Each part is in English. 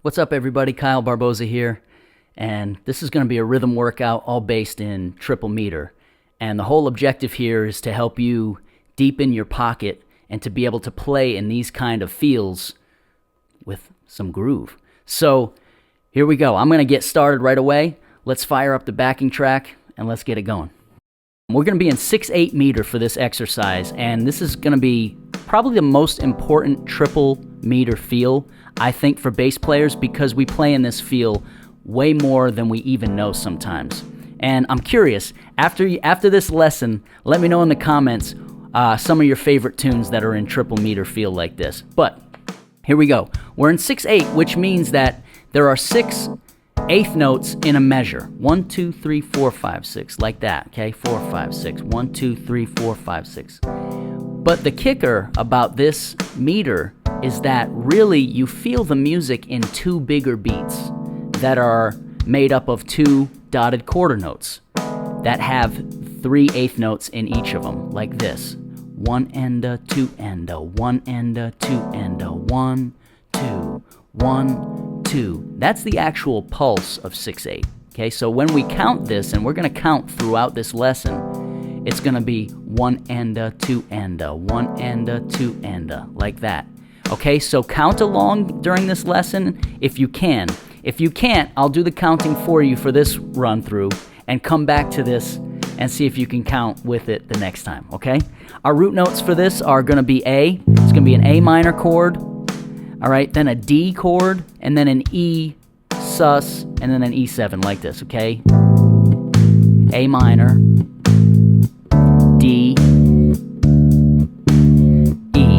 What's up, everybody? Kyle Barboza here, and this is going to be a rhythm workout all based in triple meter. And the whole objective here is to help you deepen your pocket and to be able to play in these kind of feels with some groove. So here we go. I'm going to get started right away. Let's fire up the backing track and let's get it going. We're going to be in 6/8 meter for this exercise, and this is going to be probably the most important triple meter feel, I think, for bass players, because we play in this feel way more than we even know sometimes. And I'm curious, after this lesson, let me know in the comments some of your favorite tunes that are in triple meter feel like this. But here we go. We're in 6/8, which means that there are 6 eighth notes in a measure. 1, 2, 3, 4, 5, 6, like that, okay? 4, 5, 6, 1, 2, 3, 4, 5, 6. But the kicker about this meter is that really you feel the music in 2 bigger beats that are made up of 2 dotted quarter notes that have 3 eighth notes in each of them, like this. 1 and a 2 and a 1 and a 2 and a 1, 2, 1, 2. That's the actual pulse of 6/8. Okay, so when we count this, and we're going to count throughout this lesson, it's going to be 1 and a 2 and a 1 and a 2 and a, like that. Okay, so count along during this lesson if you can. If you can't, I'll do the counting for you for this run through and come back to this and see if you can count with it the next time, okay? Our root notes for this are going to be A. It's going to be an A minor chord, all right, then a D chord, and then an E sus, and then an E7 like this, okay? A minor, D, E,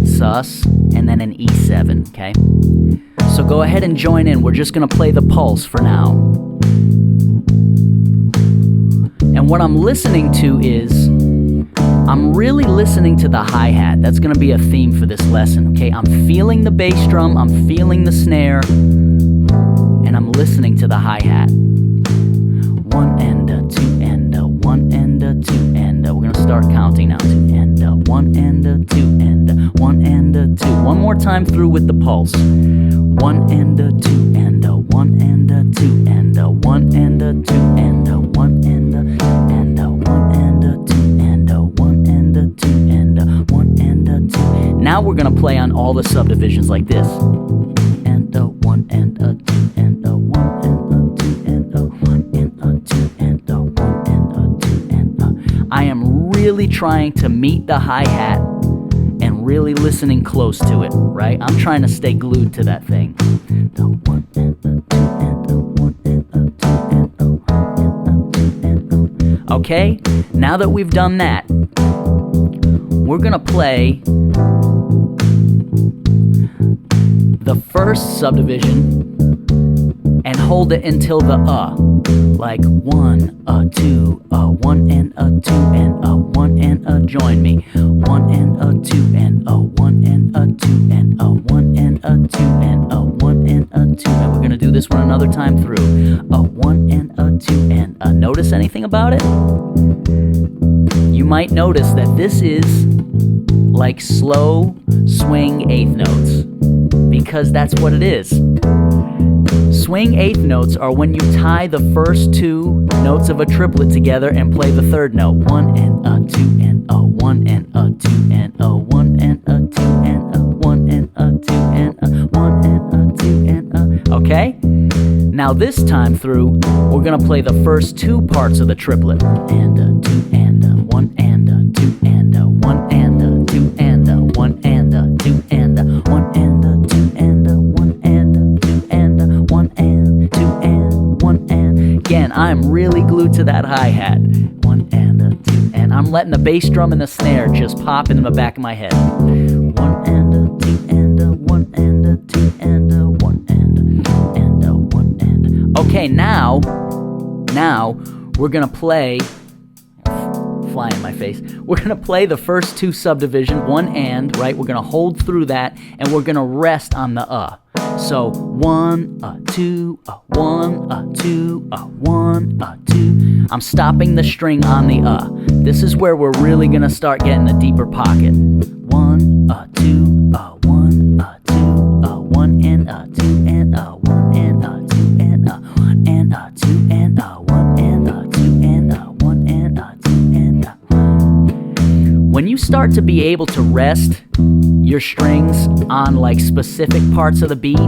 sus, and then an E7, okay? So go ahead and join in. We're just going to play the pulse for now. And what I'm listening to is, I'm really listening to the hi-hat. That's going to be a theme for this lesson, okay? I'm feeling the bass drum, I'm feeling the snare, and I'm listening to the hi-hat. 1 and a 2 and a 1 and a 2 and a. We're going to start counting now. 2 and a 1 and a 2 and a 1 and a 2. One more time through with the pulse. 1 and a 2 and a 1 and a 2 and a 1 and a 2 and a 1 and a 1 and a 2 and a 1 and a 2 and a 1 and a 2. Now we're going to play on all the subdivisions like this. And a 1 and a 2 and a 1 and a 2 and a 1 and a 2 and a 1 and a 2 and a. I am really trying to meet the hi-hat and really listening close to it, right? I'm trying to stay glued to that thing. The 1 and a 2 and a 1 and a 2 and a 1 and a 2 and a. Okay, now that we've done that, we're gonna play the first subdivision and hold it until the like 1, a 2, a 1 and a 2 and a 1 and a. Join me. 1 and a 2 and a 1 and a 2 and a 1 and a 2 and a 1 and a 2. And we're gonna do this one another time through. A 1 and a 2 and a. Notice anything about it? You might notice that this is like slow swing eighth notes, because that's what it is. Swing eighth notes are when you tie the first 2 notes of a triplet together and play the third note. 1 and a 2 and a 1 and a 2 and a 1 and a 2 and a 1 and a 2 and a 1 and a 2 and a. Okay? Now this time through, we're gonna play the first 2 parts of the triplet. And a 2 and a 1 and a 2 and a 1 and a 2 and a 1 and a 2 and a 1 and a 2 and a 1 and a 2 and a 1 and 2 and 1 and. Again, I'm really glued to that hi-hat. 1 and a 2 and I'm letting the bass drum and the snare just pop in the back of my head. 1 and a 2 and a 1 and a 2 and a 1 and a 1 and. Okay, now we're gonna play. Fly in my face. We're gonna play the first 2 subdivisions, 1 and, right? We're gonna hold through that, and we're gonna rest on the So 1, a 2, a 1, a 2, a 1, a 2. I'm stopping the string on the This is where we're really gonna start getting a deeper pocket. 1, a 2, a 1, a 2, a 1 and a 2 and start to be able to rest your strings on like specific parts of the beat,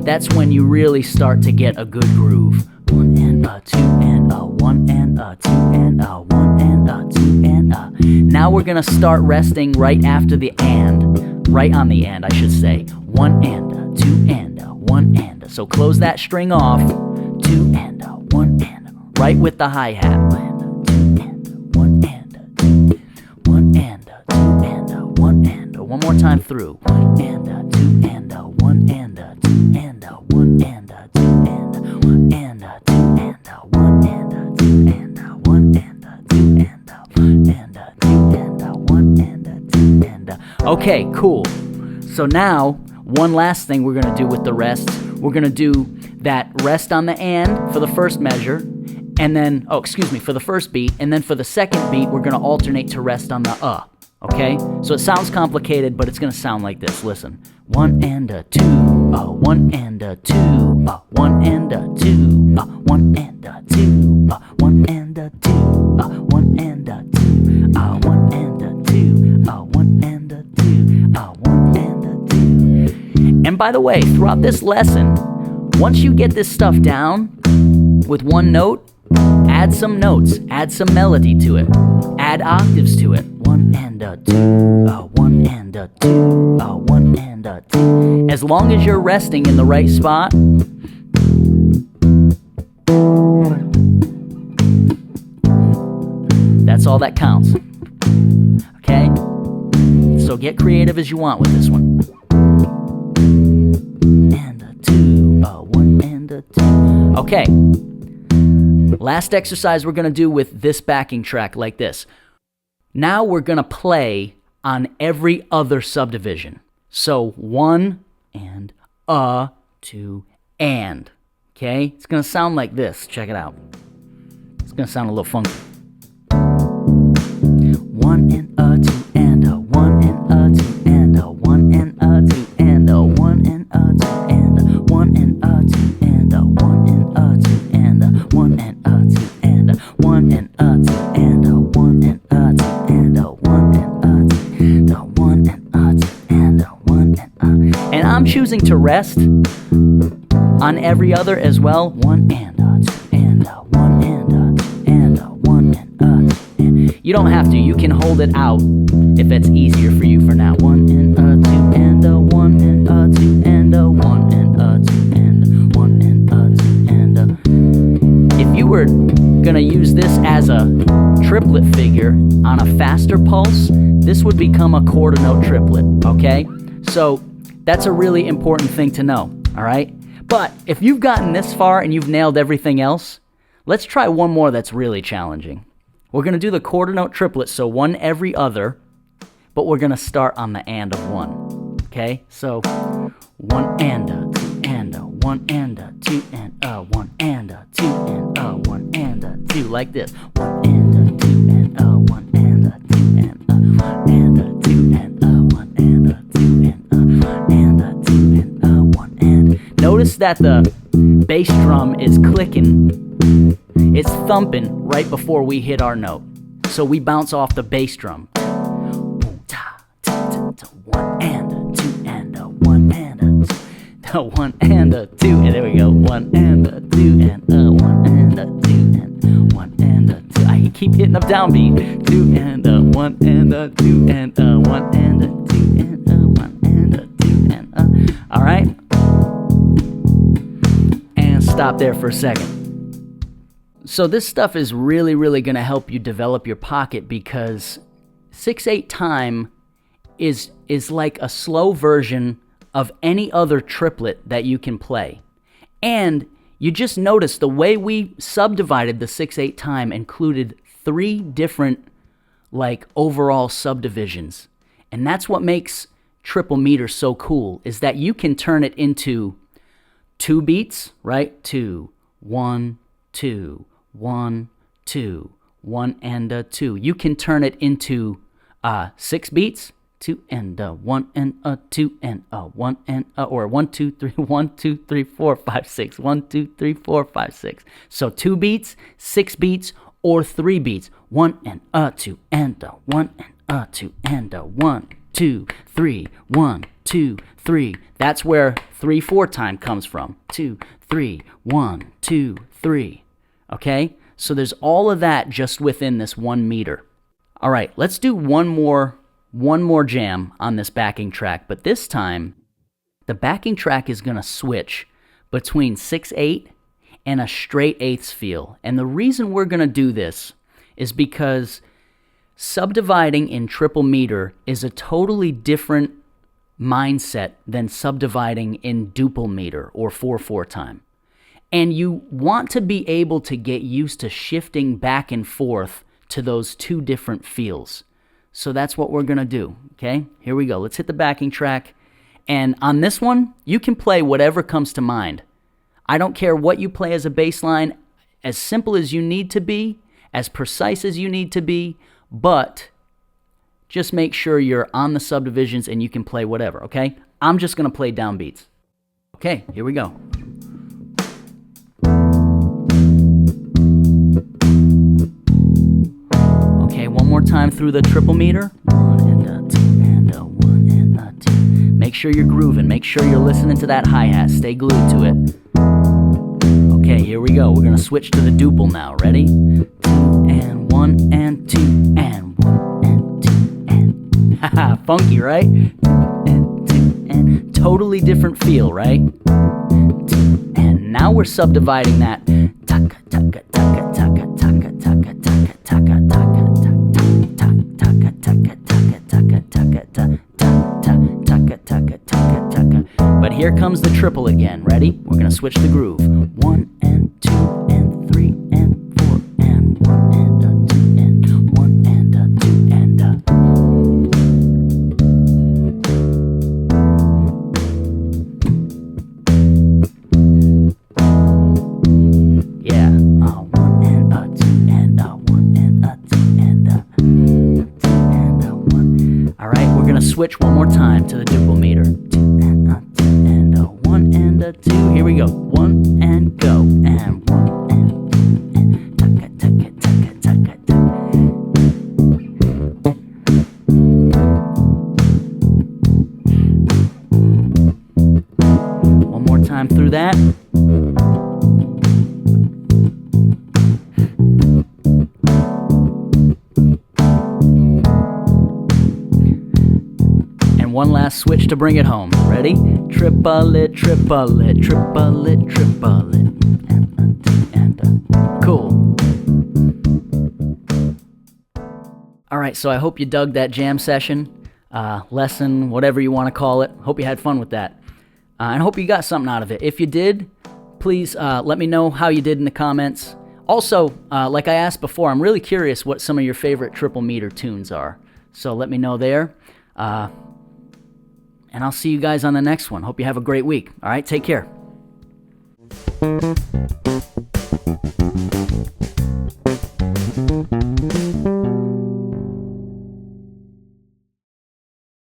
that's when you really start to get a good groove. 1 and a 2 and a 1 and a 2 and a 1 and a 2 and a. Now we're gonna start resting right after the and, right on the and I should say. 1 and a 2 and a 1 and a. So close that string off. 2 and a 1 and a. Right with the hi-hat. 1 and a 1 and a 2. 1 and a 2 and a 1 and a. One more time through. 1 and a 2 and a 1 and a 2 and a 1 and a 2 and a 1 and a 2 and a 1 and a 2 and a 1 and a 2 and a 1 and a 2 and a 1 and a 2 and a. Okay, cool. So now, one last thing we're gonna do with the rests. We're gonna do that rest on the and for the first measure, and then, for the first beat, and then for the second beat, we're gonna alternate to rest on the okay? So it sounds complicated, but it's gonna sound like this, listen. 1 and a 2, 1 and a 2, 1 and a 2, 1 and a 2, 1 and a 2, 1 and a 2, 1 and a 2, 1 and a 2, 1 and a 2. And by the way, throughout this lesson, once you get this stuff down with one note, add some notes, add some melody to it, add octaves to it. 1 and a 2, 1 and a 2, 1 and a 2. As long as you're resting in the right spot, that's all that counts. Okay? So get creative as you want with this one. And a 2, 1 and a 2. Okay. Last exercise we're going to do with this backing track like this. Now we're going to play on every other subdivision. So 1 and 2 and. Okay? It's going to sound like this. Check it out. It's going to sound a little funky. 1 and 2 and 1 and 2 and 1 and 2 and 1 and 2 and 1 and 2 and 1 and 2 and 1 and 2 and 1 and 2 and 1 and 2 and 1 and 2 and 1 and 1 and and I'm choosing to rest on every other as well. 1 and 2 and 1 and 2 and 1 and 2. You don't have to. You can hold it out if it's easier for you for now. 1 and 2 and 1 and 2 and 1 and 2 and 1 and 2 and if you were gonna use this as a triplet figure on a faster pulse, this would become a quarter note triplet, okay? So that's a really important thing to know, all right? But if you've gotten this far and you've nailed everything else, let's try one more that's really challenging. We're gonna do the quarter note triplet, so 1 every other, but we're gonna start on the and of 1, okay? So 1 and 2 and 1 and 2 and 1 and 2 and 1 and 2, like this. 1 and 2 and 1 and 2 and 1 and 2 and 1 and 2 and 2 and 1 and. Notice that the bass drum is clicking. It's thumping right before we hit our note. So we bounce off the bass drum. 1 and 2 and 1 and 2. 1 and 2, and there we go. 1 and 2 and 1 and 2 and 1 and 2. I keep hitting up downbeat. 2 and 1 and 2 and 1 and 2 and 1 and 2 and all right. And stop there for a second. So this stuff is really, really going to help you develop your pocket because 6/8 time is like a slow version of any other triplet that you can play. And you just notice the way we subdivided the 6/8 time included 3 different like overall subdivisions. And that's what makes triple meter so cool, is that you can turn it into 2 beats, right? 2, 1, 2, 1, 2, 1 and 2. You can turn it into 6 beats, 2 and 1 and 2 and 1 and or 1 2 3 1 2 3 4 5 6 1 2 3 4 5 6. So 2 beats, 6 beats, or 3 beats. 1 and 2 and 1 a 2, and a 1, 2, 3, 1, 2, 3. That's where 3/4 time comes from. 2, 3, 1, 2, 3. Okay? So there's all of that just within this 1 meter. All right, let's do one more jam on this backing track, but this time the backing track is going to switch between 6/8 and a straight eighths feel. And the reason we're going to do this is because subdividing in triple meter is a totally different mindset than subdividing in duple meter or 4/4 time. And you want to be able to get used to shifting back and forth to those two different feels. So that's what we're going to do, okay? Here we go. Let's hit the backing track. And on this one, you can play whatever comes to mind. I don't care what you play as a bass line, as simple as you need to be, as precise as you need to be, but just make sure you're on the subdivisions and you can play whatever, okay? I'm just going to play downbeats. Okay, here we go. Okay, one more time through the triple meter. 1 and a 2 and a 1 and a 2. Make sure you're grooving. Make sure you're listening to that hi-hat. Stay glued to it. Okay, here we go. We're going to switch to the duple now. Ready? 2 and 1 and 2 and 1 and 2 and... Haha, funky, right? 2 and 2 and... Totally different feel, right? 2 and now we're subdividing that. Taka, taka, taka, taka, taka, taka, taka, taka, taka, taka, taka, taka, taka, taka, taka, taka, taka, taka. But here comes the triple again. Ready? We're going to switch the groove. 1 and 2 and 3 and 4 and 1 and a 2 and 1 and a 2 and a... Yeah. 1 and a 2 and a 1 and a 2 and a 2 and a 1. All right, we're going to switch one more time to the duple meter. 2 and a 2 and a 1 and a 2. Here we go. 1 and go. And 1 and 2 and taka, taka, taka, taka, taka. One more time through that. One last switch to bring it home. Ready? Triplet, triplet, triplet, triplet. Cool. All right, so I hope you dug that jam session, lesson, whatever you want to call it. Hope you had fun with that. And I hope you got something out of it. If you did, please let me know how you did in the comments. Also, like I asked before, I'm really curious what some of your favorite triple meter tunes are. So let me know there. And I'll see you guys on the next one. Hope you have a great week. All right, take care.